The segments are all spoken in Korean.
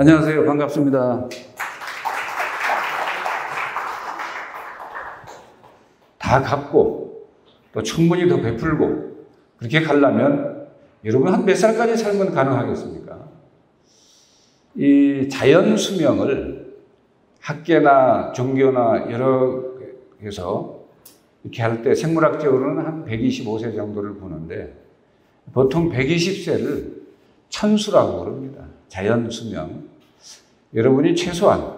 안녕하세요. 반갑습니다. 다 갚고 또 충분히 더 베풀고 그렇게 가려면 여러분 한 몇 살까지 살면 가능하겠습니까? 이 자연 수명을 학계나 종교나 여러 에서 이렇게 할 때 생물학적으로는 한 125세 정도를 보는데 보통 120세를 천수라고 그럽니다. 자연 수명. 여러분이 최소한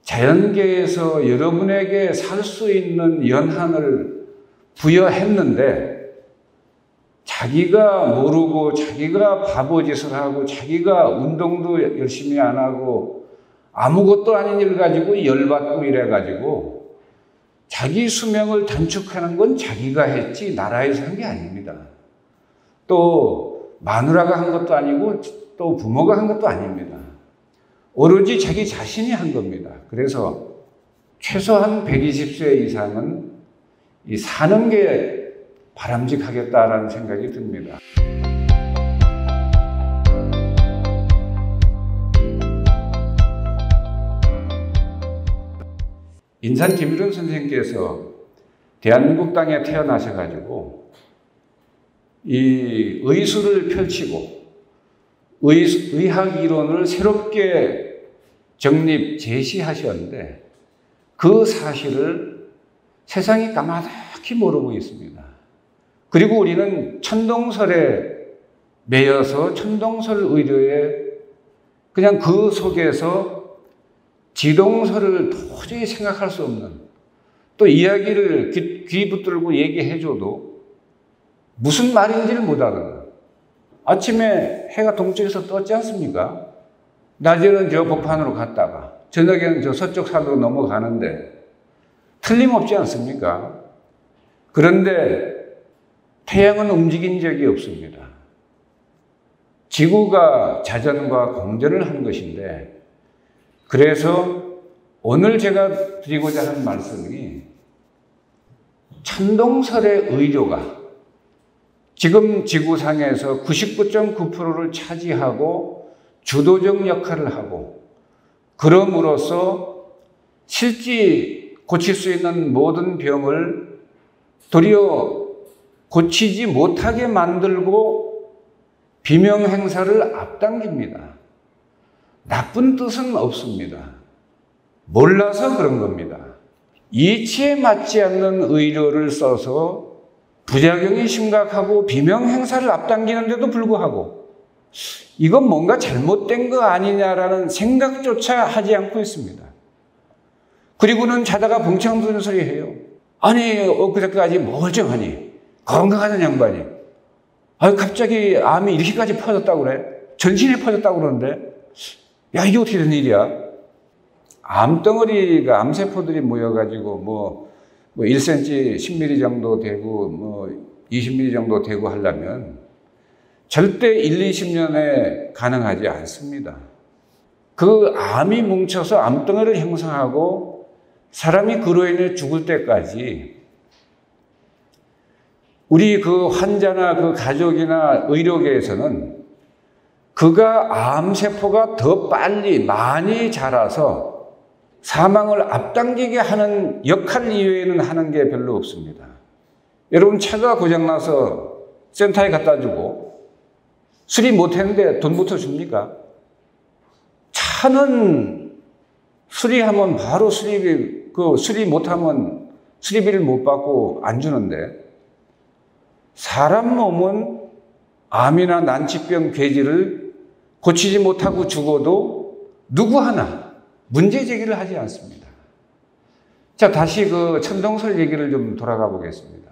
자연계에서 여러분에게 살 수 있는 연한을 부여했는데 자기가 모르고 자기가 바보짓을 하고 자기가 운동도 열심히 안 하고 아무것도 아닌 일 가지고 열받고 이래가지고 자기 수명을 단축하는 건 자기가 했지 나라에서 한 게 아닙니다. 또 마누라가 한 것도 아니고 또 부모가 한 것도 아닙니다. 오로지 자기 자신이 한 겁니다. 그래서 최소한 120세 이상은 이 사는 게 바람직하겠다라는 생각이 듭니다. 인산 김일원 선생님께서 대한민국 땅에 태어나셔가지고 이 의술을 펼치고 의학 이론을 새롭게 정립, 제시하셨는데 그 사실을 세상이 까마득히 모르고 있습니다. 그리고 우리는 천동설에 매여서 천동설 의료에 그냥 그 속에서 지동설을 도저히 생각할 수 없는 또 이야기를 귀 붙들고 얘기해줘도 무슨 말인지를 못 알아요. 아침에 해가 동쪽에서 떴지 않습니까? 낮에는 저 북한으로 갔다가 저녁에는 저 서쪽 산으로 넘어가는데 틀림없지 않습니까? 그런데 태양은 움직인 적이 없습니다. 지구가 자전과 공전을 한 것인데 그래서 오늘 제가 드리고자 하는 말씀이 천동설의 의료가 지금 지구상에서 99.9%를 차지하고 주도적 역할을 하고 그럼으로써 실제 고칠 수 있는 모든 병을 도리어 고치지 못하게 만들고 비명 행사를 앞당깁니다. 나쁜 뜻은 없습니다. 몰라서 그런 겁니다. 이치에 맞지 않는 의료를 써서 부작용이 심각하고 비명 행사를 앞당기는데도 불구하고 이건 뭔가 잘못된 거 아니냐라는 생각조차 하지 않고 있습니다. 그리고는 자다가 벙청부는 소리 해요. 아니 엊그제까지 멀쩡하니 건강하는 양반이 갑자기 암이 이렇게까지 퍼졌다고 그래? 전신에 퍼졌다고 그러는데 야 이게 어떻게 된 일이야? 암덩어리가 암세포들이 모여가지고 뭐 1cm, 10mm 정도 되고 20mm 정도 되고 하려면 절대 1, 20년에 가능하지 않습니다. 그 암이 뭉쳐서 암덩어리를 형성하고 사람이 그로 인해 죽을 때까지 우리 그 환자나 그 가족이나 의료계에서는 그가 암세포가 더 빨리 많이 자라서 사망을 앞당기게 하는 역할 이외에는 하는 게 별로 없습니다. 여러분 차가 고장나서 센터에 갖다 주고 수리 못했는데 돈부터 줍니까? 차는 수리하면 바로 수리비, 수리 못하면 수리비를 못 받고 안 주는데 사람 몸은 암이나 난치병, 괴질을 고치지 못하고 죽어도 누구 하나 문제 제기를 하지 않습니다. 자, 다시 그 천동설 얘기를 좀 돌아가 보겠습니다.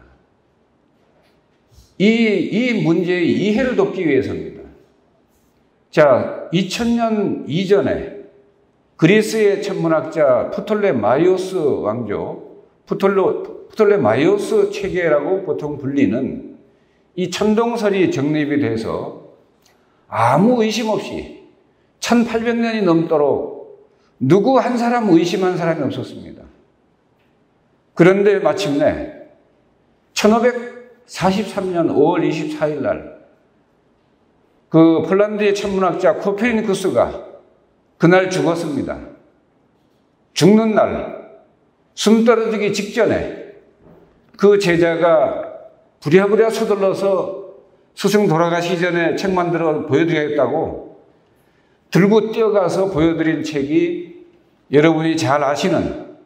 이 문제의 이해를 돕기 위해서입니다. 자, 2000년 이전에 그리스의 천문학자 프톨레마이오스 왕조, 프톨레마이오스 체계라고 보통 불리는 이 천동설이 정립이 돼서 아무 의심 없이 1800년이 넘도록 누구 한 사람 의심한 사람이 없었습니다. 그런데 마침내 1543년 5월 24일 날 그 폴란드의 천문학자 코페르니쿠스가 그날 죽었습니다. 죽는 날, 숨 떨어지기 직전에 그 제자가 부랴부랴 서둘러서 스승 돌아가시기 전에 책 만들어 보여드리겠다고 들고 뛰어가서 보여드린 책이 여러분이 잘 아시는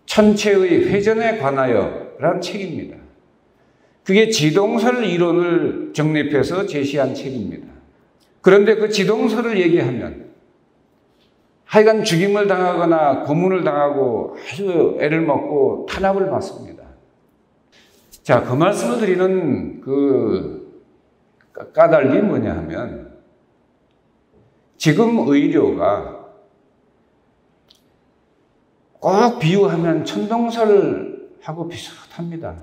천체의 회전에 관하여라는 책입니다. 그게 지동설 이론을 정립해서 제시한 책입니다. 그런데 그 지동설을 얘기하면 하여간 죽임을 당하거나 고문을 당하고 아주 애를 먹고 탄압을 받습니다. 자, 그 말씀을 드리는 그 까닭이 뭐냐 하면 지금 의료가 꼭 비유하면 천동설하고 비슷합니다.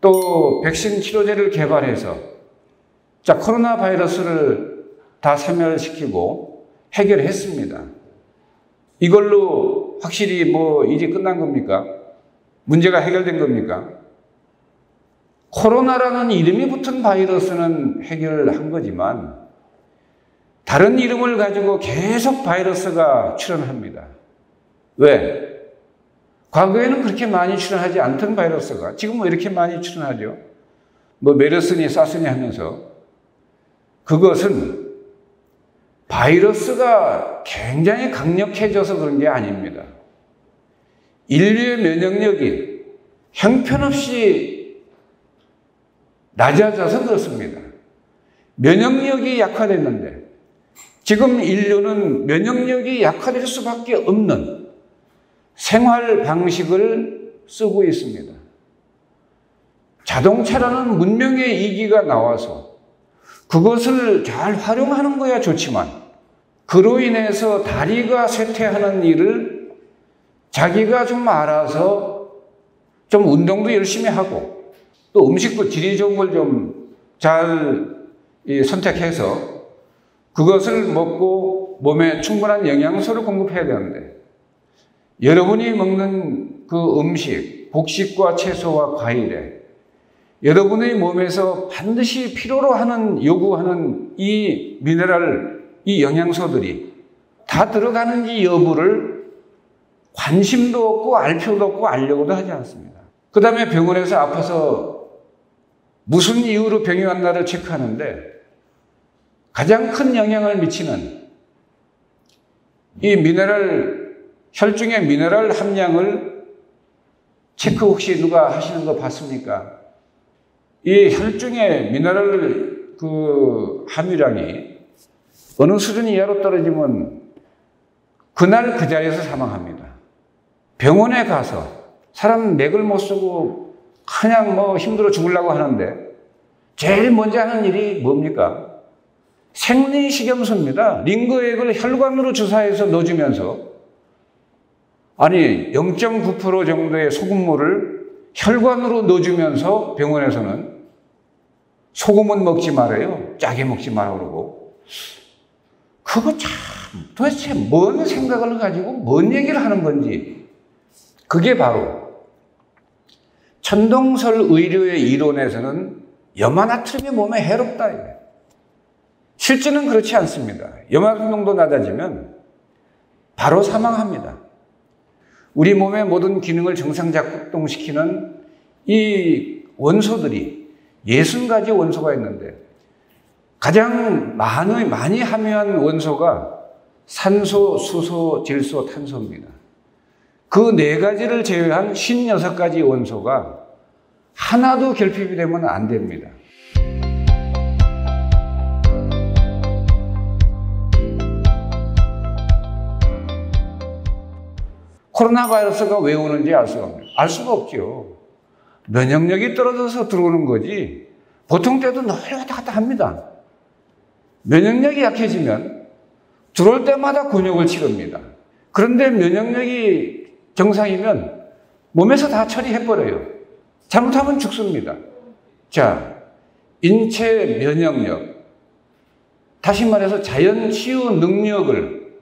또 백신 치료제를 개발해서 자, 코로나 바이러스를 다 사멸시키고 해결했습니다. 이걸로 확실히 뭐 일이 끝난 겁니까? 문제가 해결된 겁니까? 코로나라는 이름이 붙은 바이러스는 해결한 거지만 다른 이름을 가지고 계속 바이러스가 출현합니다. 왜? 과거에는 그렇게 많이 출현하지 않던 바이러스가 지금 왜 이렇게 많이 출현하죠? 뭐 메르스니 사스니 하면서 그것은 바이러스가 굉장히 강력해져서 그런 게 아닙니다. 인류의 면역력이 형편없이 낮아져서 그렇습니다. 면역력이 약화됐는데 지금 인류는 면역력이 약화될 수밖에 없는 생활 방식을 쓰고 있습니다. 자동차라는 문명의 이기가 나와서 그것을 잘 활용하는 거야 좋지만 그로 인해서 다리가 쇠퇴하는 일을 자기가 좀 알아서 좀 운동도 열심히 하고 또 음식도 질이 좋은 걸 좀 잘 선택해서 그것을 먹고 몸에 충분한 영양소를 공급해야 되는데 여러분이 먹는 그 음식, 곡식과 채소와 과일에 여러분의 몸에서 반드시 필요로 하는, 요구하는 이 미네랄, 이 영양소들이 다 들어가는지 여부를 관심도 없고 알 필요도 없고 알려고도 하지 않습니다. 그 다음에 병원에서 아파서 무슨 이유로 병이 왔나를 체크하는데 가장 큰 영향을 미치는 이 미네랄, 혈중의 미네랄 함량을 체크 혹시 누가 하시는 거 봤습니까? 이 혈중의 미네랄 그 함유량이 어느 수준 이하로 떨어지면 그날 그 자리에서 사망합니다. 병원에 가서 사람 맥을 못 쓰고 그냥 뭐 힘들어 죽으려고 하는데 제일 먼저 하는 일이 뭡니까? 생리식염수입니다. 링거액을 혈관으로 주사해서 넣어주면서 아니 0.9% 정도의 소금물을 혈관으로 넣어주면서 병원에서는 소금은 먹지 말아요. 짜게 먹지 말라고 그러고 그거 참 도대체 뭔 생각을 가지고 뭔 얘기를 하는 건지 그게 바로 천동설 의료의 이론에서는 염화나트륨이 몸에 해롭다. 실제는 그렇지 않습니다. 염화나트륨 농도 낮아지면 바로 사망합니다. 우리 몸의 모든 기능을 정상작동시키는 이 원소들이 60가지 원소가 있는데 가장 많이 함유한 원소가 산소, 수소, 질소, 탄소입니다. 그 4가지를 제외한 56가지 원소가 하나도 결핍이 되면 안 됩니다. 코로나 바이러스가 왜 오는지 알 수가 없죠. 면역력이 떨어져서 들어오는 거지 보통 때도 늘 왔다 갔다 합니다. 면역력이 약해지면 들어올 때마다 곤욕을 치릅니다. 그런데 면역력이 정상이면 몸에서 다 처리해버려요. 잘못하면 죽습니다. 자, 인체 면역력, 다시 말해서 자연 치유 능력을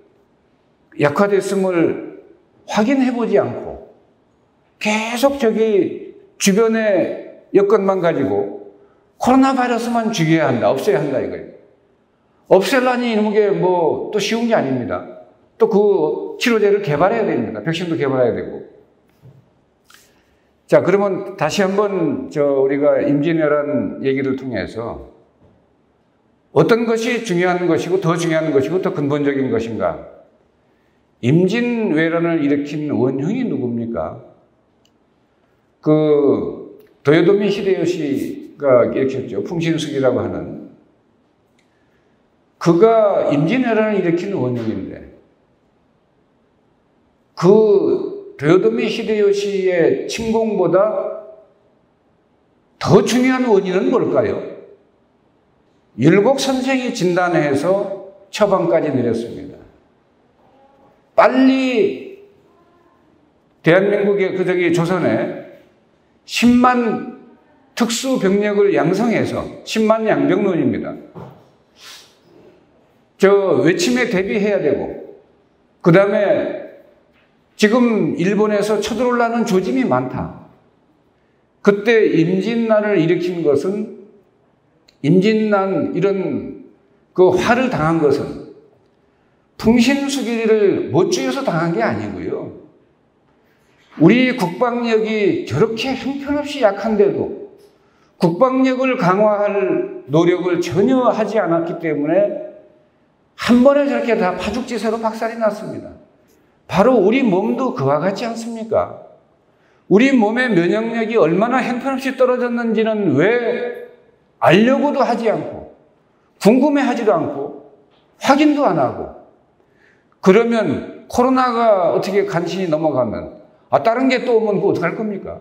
약화됐음을 확인해보지 않고 계속 저기 주변의 여건만 가지고 코로나 바이러스만 죽여야 한다, 없애야 한다 이거예요. 없애려니 이런 게 뭐 또 쉬운 게 아닙니다. 또 그 치료제를 개발해야 됩니다. 백신도 개발해야 되고. 자, 그러면 다시 한번 우리가 임진왜란 얘기를 통해서 어떤 것이 중요한 것이고 더 중요한 것이고 더 근본적인 것인가? 임진왜란을 일으킨 원흉이 누굽니까? 도요토미 히데요시가 일으켰죠. 풍신수기라고 하는. 그가 임진왜란을 일으킨 원흉인데, 도요토미 히데요시의 침공보다 더 중요한 원인은 뭘까요? 율곡 선생이 진단해서 처방까지 내렸습니다. 빨리 대한민국의 조선에 10만 특수병력을 양성해서 10만 양병론입니다. 외침에 대비해야 되고, 그 다음에 지금 일본에서 쳐들어오려는 조짐이 많다. 그때 임진난을 일으킨 것은, 임진난 이런 화를 당한 것은 풍신수기를 못 죽여서 당한 게 아니고요. 우리 국방력이 저렇게 형편없이 약한데도 국방력을 강화할 노력을 전혀 하지 않았기 때문에 한 번에 저렇게 다 파죽지세로 박살이 났습니다. 바로 우리 몸도 그와 같지 않습니까? 우리 몸의 면역력이 얼마나 형편없이 떨어졌는지는 왜 알려고도 하지 않고 궁금해하지도 않고 확인도 안 하고, 그러면 코로나가 어떻게 간신히 넘어가면 다른 게 또 오면 그거 어떡할 겁니까?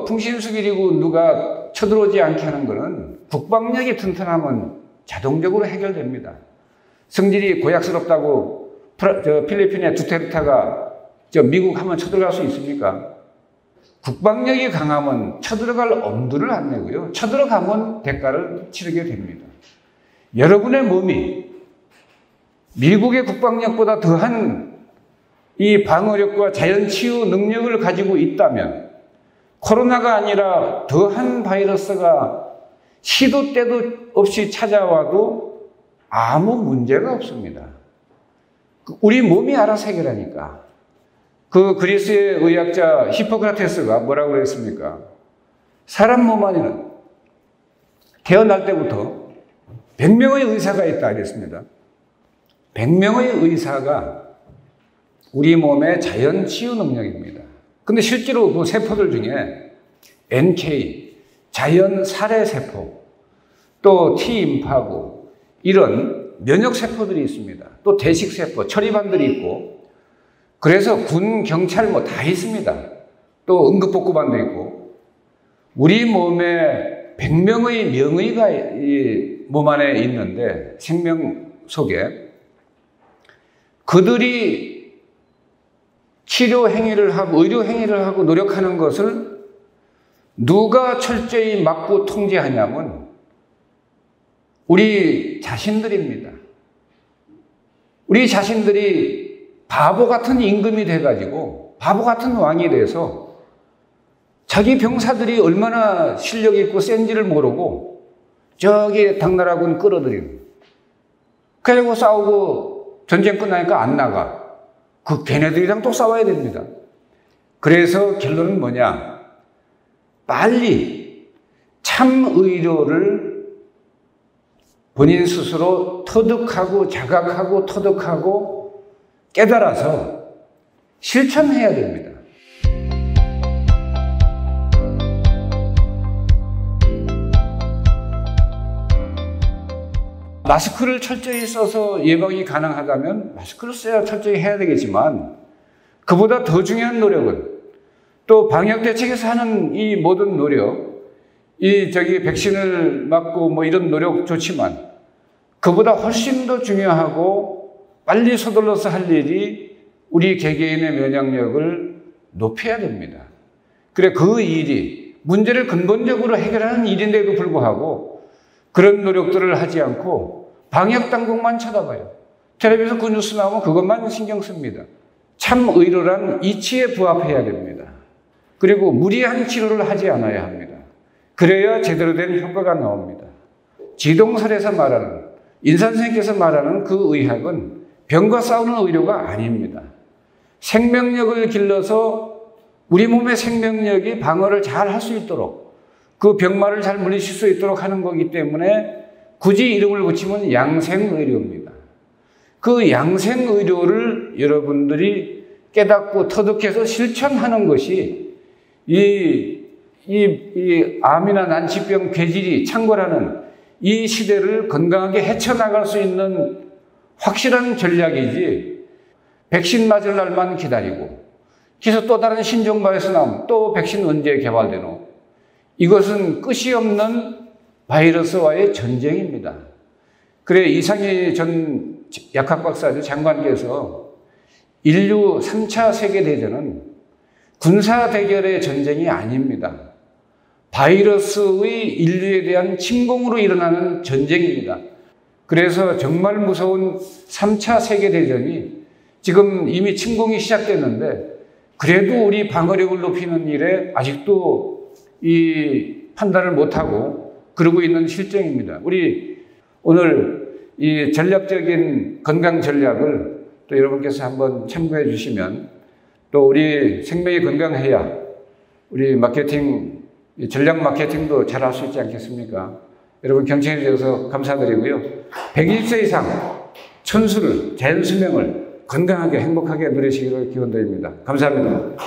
풍신수기리고 누가 쳐들어오지 않게 하는 거는 국방력이 튼튼하면 자동적으로 해결됩니다. 성질이 고약스럽다고 필리핀의 두테르테가 미국 한번 쳐들어갈 수 있습니까? 국방력이 강하면 쳐들어갈 엄두를 안 내고요. 쳐들어가면 대가를 치르게 됩니다. 여러분의 몸이 미국의 국방력보다 더한 이 방어력과 자연치유 능력을 가지고 있다면 코로나가 아니라 더한 바이러스가 시도 때도 없이 찾아와도 아무 문제가 없습니다. 우리 몸이 알아서 해결하니까. 그리스의 의학자 히포크라테스가 뭐라고 그랬습니까? 사람 몸 안에는 태어날 때부터 100명의 의사가 있다 그랬습니다. 100명의 의사가 우리 몸의 자연 치유 능력입니다. 근데 실제로 그 세포들 중에 NK, 자연 살해 세포, 또 T임파구, 이런 면역 세포들이 있습니다. 또 대식 세포, 처리반들이 있고, 그래서 군, 경찰 다 있습니다. 또 응급복구반도 있고, 우리 몸에 100명의 명의가 이 몸 안에 있는데, 생명 속에 그들이 치료 행위를 하고 의료 행위를 하고 노력하는 것을 누가 철저히 막고 통제하냐면 우리 자신들입니다. 우리 자신들이 바보 같은 임금이 돼가지고 바보 같은 왕이 돼서 자기 병사들이 얼마나 실력 있고 센지를 모르고 저기 당나라군 끌어들이고, 그리고 싸우고 전쟁 끝나니까 안 나가. 걔네들이랑 또 싸워야 됩니다. 그래서 결론은 뭐냐? 빨리 참 의료를 본인 스스로 터득하고 자각하고 터득하고 깨달아서 실천해야 됩니다. 마스크를 철저히 써서 예방이 가능하다면 마스크를 써야 철저히 해야 되겠지만, 그보다 더 중요한 노력은 또 방역 대책에서 하는 이 모든 노력, 백신을 맞고 이런 노력 좋지만, 그보다 훨씬 더 중요하고 빨리 서둘러서 할 일이 우리 개개인의 면역력을 높여야 됩니다. 그래, 그 일이 문제를 근본적으로 해결하는 일인데도 불구하고 그런 노력들을 하지 않고 방역 당국만 쳐다봐요. 텔레비에서 그 뉴스 나오면 그것만 신경 씁니다. 참 의료란 이치에 부합해야 됩니다. 그리고 무리한 치료를 하지 않아야 합니다. 그래야 제대로 된 효과가 나옵니다. 지동설에서 말하는, 인산선생님께서 말하는 그 의학은 병과 싸우는 의료가 아닙니다. 생명력을 길러서 우리 몸의 생명력이 방어를 잘 할 수 있도록, 그 병마를 잘 물리칠 수 있도록 하는 거기 때문에 굳이 이름을 붙이면 양생의료입니다. 그 양생의료를 여러분들이 깨닫고 터득해서 실천하는 것이 이 암이나 난치병, 폐질이 창궐하는 이 시대를 건강하게 헤쳐나갈 수 있는 확실한 전략이지, 백신 맞을 날만 기다리고, 그래서 또 다른 신종바이러스 나오면 또 백신 언제 개발되노? 이것은 끝이 없는 바이러스와의 전쟁입니다. 그래, 이상희 전 약학박사 장관께서 인류 3차 세계대전은 군사대결의 전쟁이 아닙니다. 바이러스의 인류에 대한 침공으로 일어나는 전쟁입니다. 그래서 정말 무서운 3차 세계대전이 지금 이미 침공이 시작됐는데, 그래도 우리 방어력을 높이는 일에 아직도 이 판단을 못하고 그러고 있는 실정입니다. 우리 오늘 이 전략적인 건강 전략을 또 여러분께서 한번 참고해 주시면, 또 우리 생명이 건강해야 우리 마케팅, 전략 마케팅도 잘 할 수 있지 않겠습니까? 여러분 경청해 주셔서 감사드리고요. 120세 이상 천수를, 자연수명을 건강하게 행복하게 누리시기를 기원드립니다. 감사합니다.